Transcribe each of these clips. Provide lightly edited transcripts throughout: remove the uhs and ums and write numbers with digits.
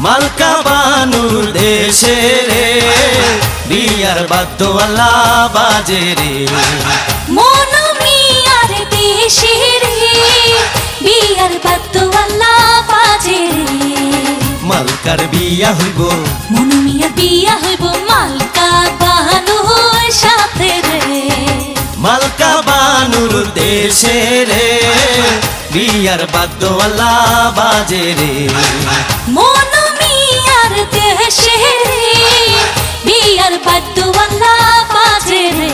মালকা বানুর দেশে রে বিয়ার বাদ্যওয়ালা বাজে রে মনু মিয়ার দেশে রে বিয়ার বাদ্যওয়ালা বাজে রে মালকার বিয়া হইব মনু মিয়ার বিয়া হইব মালকা বানুর সাথে রে মালকা বানুর দেশে রে বিয়ার বাদ্যওয়ালা বাজে রে মনু মিয়ার দেশে রে বিয়ার বাদ্যওয়ালা বাজে রে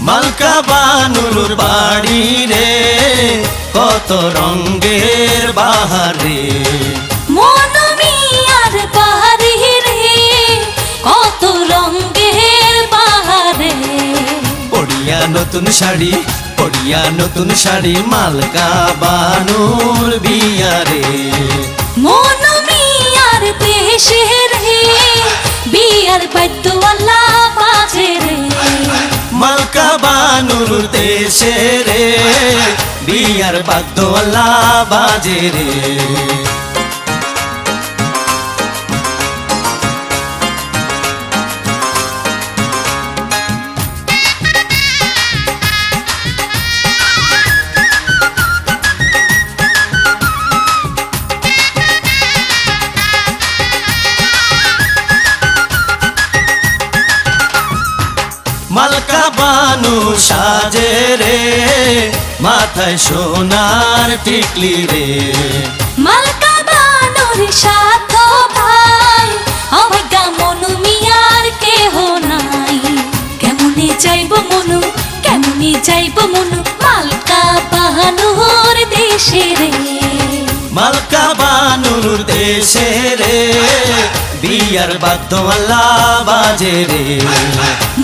মালকা বানুর বাড়ি রে কত রঙের বাহারে মনু মিয়ার বাড়ি রে কত রঙের বাহারে পড়িয়া নতুন শাড়ি মালকা বানুর বিয়া রে মনু মিয়ার দেশে রে বিয়ার বাদ্যওয়ালা বাজে রে মালকা বানুর দেশে রে বিয়ার বাদ্যওয়ালা বাজে রে মালকা বানু সাজে রে মাথায় সোনার টিকলি রে মালকা বানুর সাথ ভাই অবজ্ঞা মনু মিয়ার কেহ নাই কেমনে যাইব মনু মালকা বানুর দেশে রে মালকা বানুর দেশে রে বিয়ার বাদ্যওয়ালা বাজে রে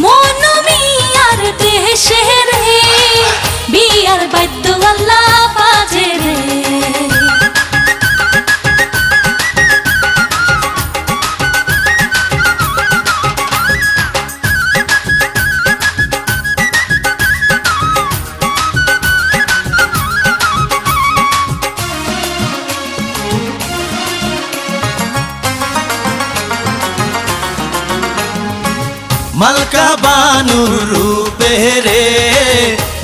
মনু মিয়ার দেশে রে বিয়ার বাদ্যওয়ালা বাজে রে মালকা বানুর রূপে রে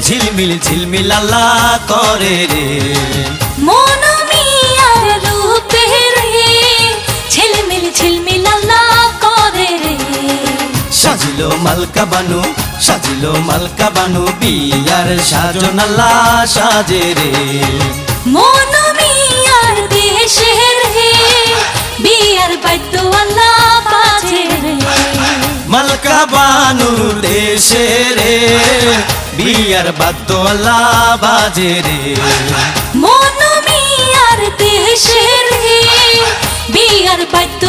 ঝিলমিল আল্লাহ করে রে মনু মিয়ার রূপে রে ঝিলমিল আল্লাহ করে রে সাজিলো মালকা বানু বিয়ার সাজন আল্লাহ সাজে রে মনু মিয়ার দেশে রে বিয়ার বাদ্যওয়ালা বাজে রে মালকা বানুর দেশে রে বিয়ার বাদ্যওয়ালা বাজে রে মনু মিয়ার দেশে রে বিয়ার বাদ্য